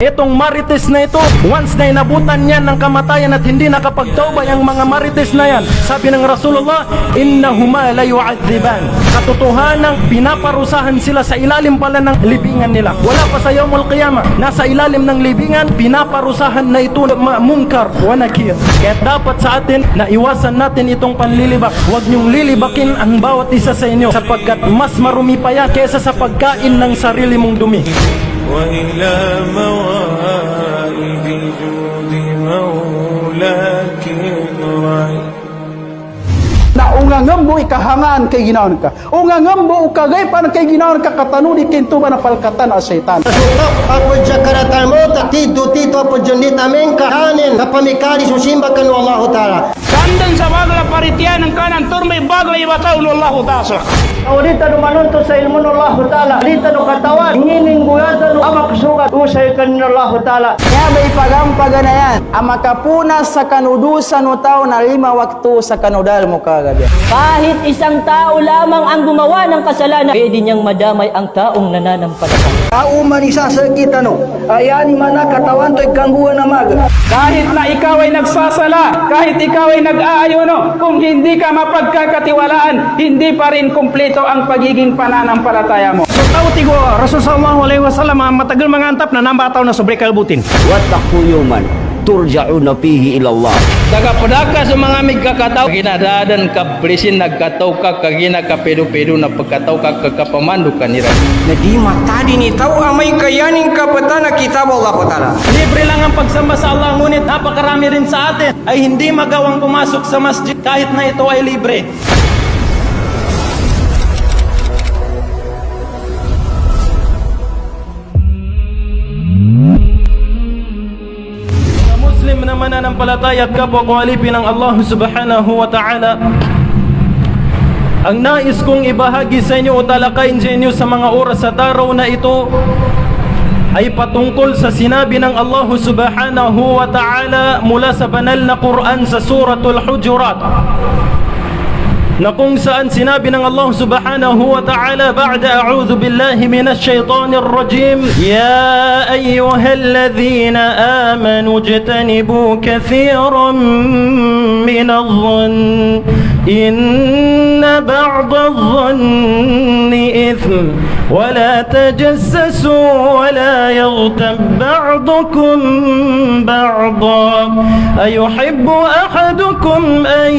Itong marites na ito, once na inabutan niyan ng kamatayan at hindi nakapagtauba yung mga marites na yan, sabi ng Rasulullah, innahuma la yu'adziban. Katotohanan, pinaparusahan sila sa ilalim pala ng libingan nila. Wala pa sa yaumul qiyamah, nasa ilalim ng libingan, pinaparusahan na ito mungkar wa nakir. Kaya dapat sa atin na iwasan natin itong panlilibak. Huwag niyong lilibakin ang bawat isa sa inyo sapagkat mas marumi pa yan kesa sa pagkain ng sarili mong dumi. وإلى موائد جود مولاك الرعي na ungangambo ikahangan kay ginaon ka. Ungangambo ukagaypan kay ginaon ka katanuni kinto ba na palkatan a setan. Sutok apo jakaratan mo tito apo jonita mengka kanin kapamikari susimba kanu Allah Ta'ala. Kandan sa bagla paritian ng kanan turmay bagla ibataw ng Allah Ta'ala. Awalita no manunto sa ilmu ng Allah Ta'ala. Alita no katawan. Ngining buyatan no amak sukat usay kanino Allah Ta'ala. Kaya ba ipagampaga na yan. Amakapuna sa kanudusan no tao na 5 waktu sa kanudal mo kagabi. Kahit isang tao lamang ang gumawa ng kasalanan, pwede niyang madamay ang taong nananampalataya. Tao man isasakit ano. Ayani man na katawan to'y gangguan na maga. Kahit na ikaw ay nagsasala, kahit ikaw ay nag-aayuno, kung hindi ka mapagkakatiwalaan, hindi pa rin kumpleto ang pagiging pananampalataya mo. So tao tigo, Rasul sallallahu alaihi wasallam, matagal mangantap na nambataw na sobre kalbutin. Wattaqu yawman turja'una fihi ila Allah. Dagapadaka sa mga migkakataw, ginadadan ka prisin nagkataw ka kagina ka pedo-pedo na pagkataw ka kakapamandu kanira. Na di matadi ni tao amay kayaning kapatan na kitab Allah Ta'ala. Libre lang ang pagsamba sa Allah, ngunit napakarami rin sa atin ay hindi magawang pumasok sa masjid kahit na ito ay libre. Mga Muslim na mananampalataya at kapwa ko alipin ng Allah subhanahu wa ta'ala, ang nais kong ibahagi sa inyo o talakayin sa inyo sa mga oras at araw na ito ay patungkol sa sinabi ng Allah subhanahu wa ta'ala mula sa banal na Quran sa Suratul Hujurat, na kung saan sinabi ng Allah subhanahu wa ta'ala ba'da a'udhu billahi minash shaitanir rajim, ya ayyuhalladhina amanu ijtanibu kathiran minadh-dhann inna ba'dadh-dhanni ithm wa la tajassasu wa la yaghtab ba'dukum ba'dan ayuhibbu ahadukum an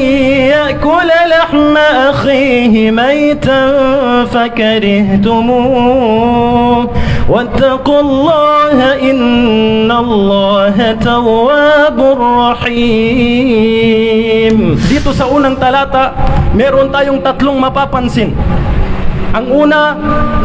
ya'kula lahma akhihi maytan fakarihtumuh wattaqullaha innallaha tawwabur rahim. Dito sa unang talata, meron tayong tatlong mapapansin. Ang una,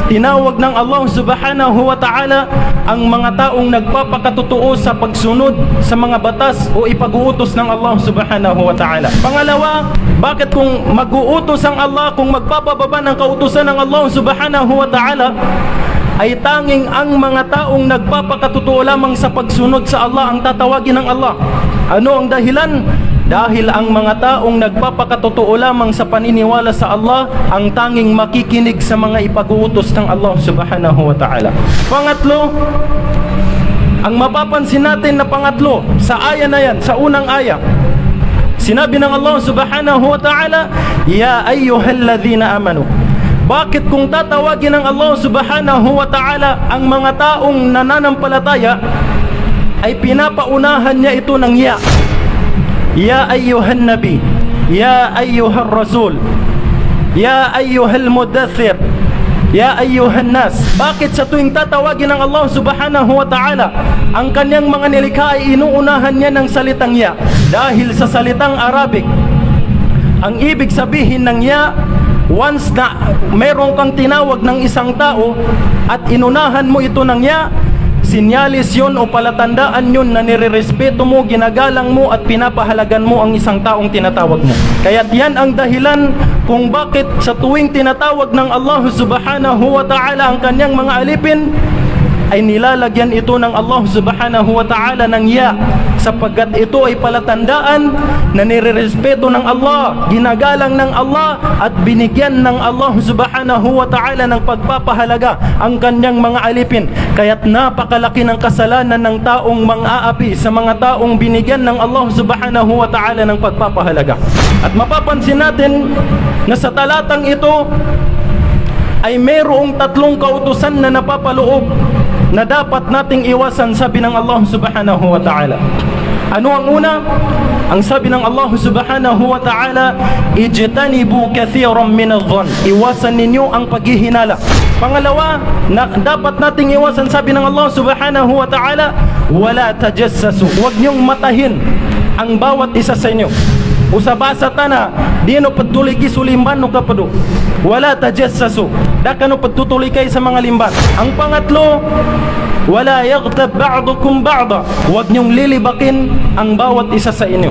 tinawag ng Allah subhanahu wa ta'ala ang mga taong nagpapakatotoo sa pagsunod sa mga batas o ipag-uutos ng Allah subhanahu wa ta'ala. Pangalawa, bakit kung mag-uutos ang Allah, kung magpapababa ng kautusan ng Allah subhanahu wa ta'ala, ay tanging ang mga taong nagpapakatotoo lamang sa pagsunod sa Allah ang tatawagin ng Allah? Ano ang dahilan? Dahil ang mga taong nagpapakatotoo lamang sa paniniwala sa Allah ang tanging makikinig sa mga ipag-uutos ng Allah subhanahu wa ta'ala. Pangatlo, ang mapapansin natin na pangatlo sa aya na yan, sa unang aya, sinabi ng Allah subhanahu wa ta'ala, ya ayyuhalladhina amanu. Bakit kung tatawagin ng Allah subhanahu wa ta'ala ang mga taong nananampalataya ay pinapaunahan niya ito ng ya? Ya ayyuhan nabi, ya ayyuhar rasul, ya ayyuhal mudaththir, ya ayyuhan nas. Bakit sa tuwing tatawagin ng Allah subhanahu wa ta'ala ang kanyang mga nilikha ay inuunahan niya ng salitang ya? Dahil sa salitang Arabic, ang ibig sabihin ng ya, once na meron kang tinawag ng isang tao at inunahan mo ito ng ya, sinyalis yun o palatandaan yun na nirerespeto mo, ginagalang mo at pinapahalagan mo ang isang taong tinatawag mo. Kaya't yan ang dahilan kung bakit sa tuwing tinatawag ng Allah subhanahu wa ta'ala ang kanyang mga alipin, ay nilalagyan ito ng Allah subhanahu wa ta'ala ng ya, sapagkat ito ay palatandaan na nirerespeto ng Allah, ginagalang ng Allah, at binigyan ng Allah subhanahu wa ta'ala ng pagpapahalaga ang kanyang mga alipin. Kaya't napakalaki ng kasalanan ng taong mang-aapi sa mga taong binigyan ng Allah subhanahu wa ta'ala ng pagpapahalaga. At mapapansin natin na sa talatang ito ay mayroong 3 kautusan na napapaloob na dapat nating iwasan, sabi ng Allah subhanahu wa ta'ala. Ano ang una? Ang sabi ng Allah subhanahu wa ta'ala, ijtanibu kathiran min adh-dhann, iwasan ninyo ang paghihinala. Pangalawa, na dapat nating iwasan, sabi ng Allah subhanahu wa ta'ala, wala tajassasu, huwag niyong matahin ang bawat isa sa inyo. Usabasa tana, di no pagtuloy kisulimban no kapado. Wala tajassasu, daka no pagtutuloy kay sa mga limban. Ang pangatlo, wala yaghtab ba'dukum ba'da, huwag niyong lilibakin ang bawat isa sa inyo.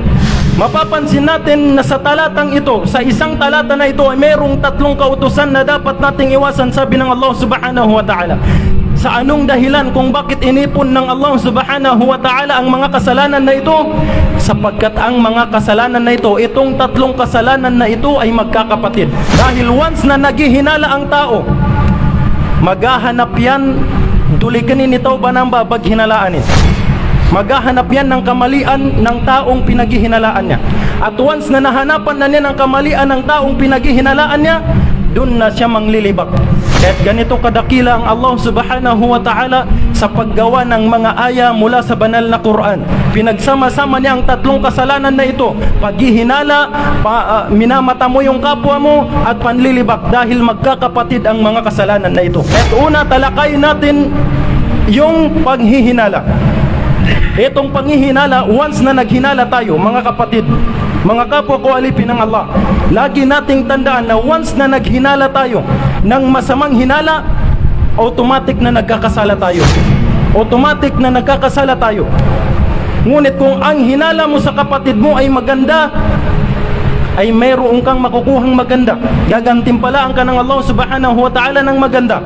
Mapapansin natin na sa talatang ito, sa isang talata na ito, ay mayroong 3 kautusan na dapat nating iwasan, sabi ng Allah subhanahu wa ta'ala. Sa anong dahilan kung bakit inipon ng Allah subhanahu wa ta'ala ang mga kasalanan na ito? Sapagkat ang mga kasalanan na ito, itong 3 kasalanan na ito ay magkakapatid. Dahil once na naghihinala ang tao, maghahanap yan, tulikanin ito ba ng babaghinalaanin? Maghahanap yan ng kamalian ng taong pinaghihinalaan niya. At once na nahanapan na niya ng kamalian ng taong pinaghihinalaan niya, doon na siya manglilibak. Kahit ganito kadakila ang Allah subhanahu wa ta'ala sa paggawa ng mga aya mula sa banal na Quran. Pinagsama-sama niya ang 3 kasalanan na ito: paghihinala, minamata mo yung kapwa mo, at panlilibak, dahil magkakapatid ang mga kasalanan na ito. At una, talakayin natin yung paghihinala. Itong panghihinala, once na naghinala tayo, mga kapatid, mga kapwa ko alipin ng Allah, lagi nating tandaan na once na naghinala tayo ng masamang hinala, automatic na nagkakasala tayo. Automatic na nagkakasala tayo. Ngunit kung ang hinala mo sa kapatid mo ay maganda, ay mayroon kang makukuhang maganda. Gagantimpalaan ka ng Allah subhanahu wa ta'ala ng maganda.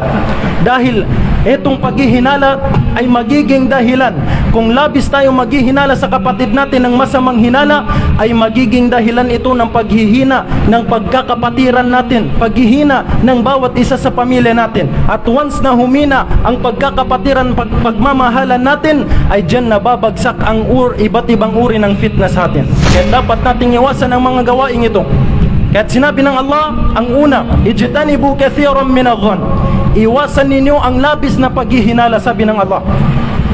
Dahil itong paghihinala ay magiging dahilan. Kung labis tayo maghihinala sa kapatid natin ng masamang hinala, ay magiging dahilan ito ng paghihina ng pagkakapatiran natin, paghihina ng bawat isa sa pamilya natin. At once na humina ang pagkakapatiran, pagmamahalan natin, ay dyan nababagsak ang iba't ibang uri ng fitness natin. Kaya dapat nating iwasan ang mga gawain ito. Kaya sinabi ng Allah, ang una, ijtanibu kathiran min adh-dhann, iwasan ninyo ang labis na paghihinala, sabi ng Allah.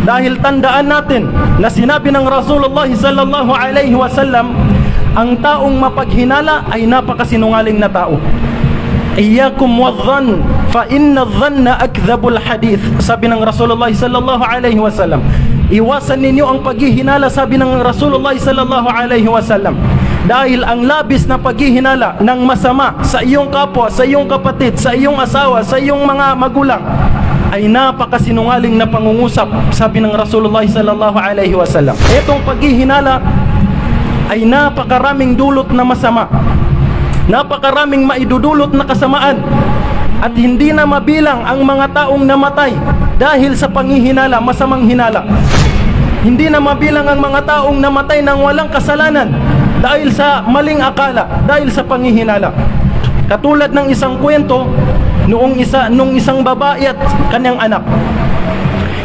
Dahil tandaan natin na sinabi ng Rasulullah sallallahu alaihi wasallam, ang taong mapaghinala ay napakasinungaling na tao. Iyyakum wadh-dhann fa inna adh-dhanna akdhabul hadith, sabi ng Rasulullah sallallahu alaihi wasallam. Iwasan ninyo ang paghihinala, sabi ng Rasulullah sallallahu alaihi wasallam. Dahil ang labis na paghihinala ng masama sa iyong kapwa, sa iyong kapatid, sa iyong asawa, sa iyong mga magulang, ay napakasinungaling na pangungusap, sabi ng Rasulullah sallallahu alaihi wasallam. Itong paghihinala ay napakaraming dulot na masama, napakaraming maidudulot na kasamaan, at hindi na mabilang ang mga taong namatay dahil sa panghihinala, masamang hinala. Hindi na mabilang ang mga taong namatay ng walang kasalanan dahil sa maling akala, dahil sa panghihinala. Katulad ng isang kwento nung isang babae at kanyang anak.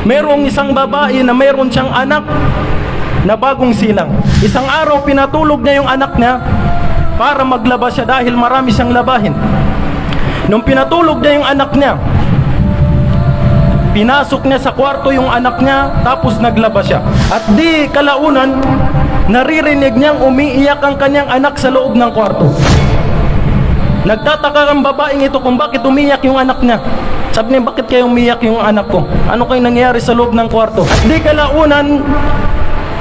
Mayroong isang babae na mayroon siyang anak na bagong silang. Isang araw pinatulog niya yung anak niya para maglaba siya dahil marami siyang labahin. Nung pinatulog niya yung anak niya, pinasok niya sa kwarto yung anak niya, tapos naglaba siya. At di kalaunan, naririnig niyang umiiyak ang kanyang anak sa loob ng kwarto. Nagtataka ang babaeng ito kung bakit umiyak yung anak niya. Sabi niya, bakit kayo umiyak yung anak ko? Ano kayo nangyari sa loob ng kwarto? At di kalaunan,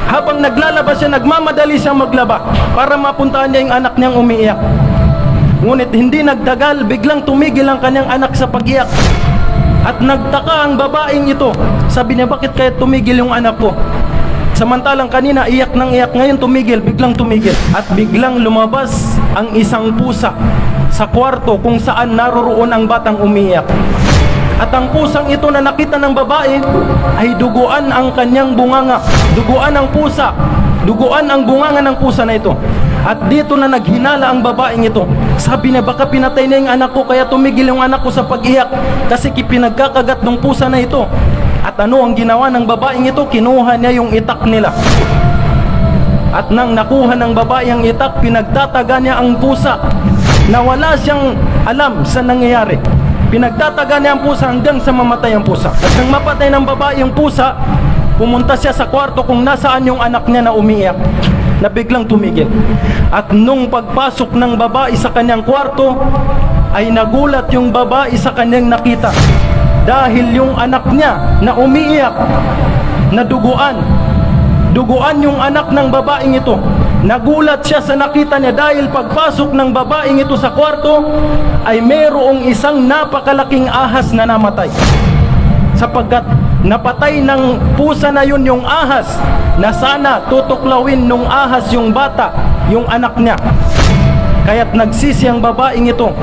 habang naglalaba siya, nagmamadali siyang maglaba para mapuntahan niya yung anak niyang umiiyak. Ngunit hindi nagtagal, biglang tumigil ang kanyang anak sa pag-iyak. At nagtaka ang babaeng ito. Sabi niya, bakit kaya tumigil yung anak ko? Samantalang kanina iyak nang iyak, ngayon tumigil, biglang tumigil. At biglang lumabas ang isang pusa sa kwarto kung saan naroroon ang batang umiiyak. At ang pusang ito na nakita ng babae ay duguan ang kanyang bunganga. Duguan ang pusa. Duguan ang bunganga ng pusa na ito. At dito na naghinala ang babaeng ito. Sabi niya, baka pinatay na yung anak ko, kaya tumigil yung anak ko sa pag-iyak kasi pinagkakagat ng pusa na ito. At ano ang ginawa ng babaeng ito? Kinuha niya yung itak nila. At nang nakuha ng babae ang itak, pinagtataga niya ang pusa na wala siyang alam sa nangyayari. Pinagtataga niya ang pusa hanggang sa mamatay ang pusa. At nang mapatay ng babae ang pusa, pumunta siya sa kwarto kung nasaan yung anak niya na umiiyak, na biglang tumigil. At nung pagpasok ng babae sa kanyang kwarto, ay nagulat yung babae sa kanyang nakita. Dahil yung anak niya na umiiyak, na duguan yung anak ng babaeng ito. Nagulat siya sa nakita niya dahil pagpasok ng babaeng ito sa kwarto ay mayroong isang napakalaking ahas na namatay. Sapagkat napatay ng pusa na yun yung ahas na sana tutuklawin nung ahas yung bata, yung anak niya. Kaya't nagsisi ang babaeng ito.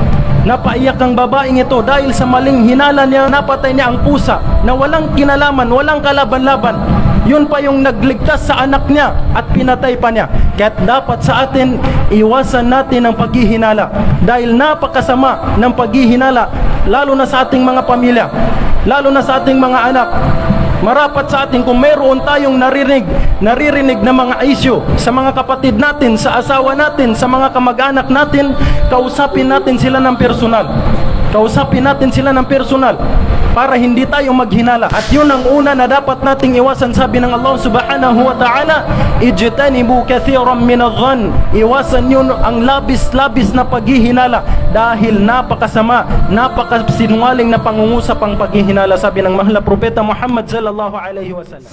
Napaiyak ang babaeng ito dahil sa maling hinala niya, napatay niya ang pusa na walang kinalaman, walang kalaban-laban. Yun pa yung nagligtas sa anak niya at pinatay pa niya. Kaya't dapat sa atin, iwasan natin ang paghihinala. Dahil napakasama ng paghihinala, lalo na sa ating mga pamilya, lalo na sa ating mga anak. Marapat sa atin kung mayroon tayong naririnig na mga isyu sa mga kapatid natin, sa asawa natin, sa mga kamag-anak natin, kausapin natin sila ng personal. Kausapin natin sila ng personal para hindi tayo maghinala. At yun ang una na dapat nating iwasan. Sabi ng Allah subhanahu wa ta'ala, ijtanibu kathiran min adh-dhann. Iwasan yun ang labis-labis na paghihinala dahil napakasama, napakasinungaling na pangungusap ang paghihinala. Sabi ng mahal na propeta Muhammad sallallahu alaihi wasallam.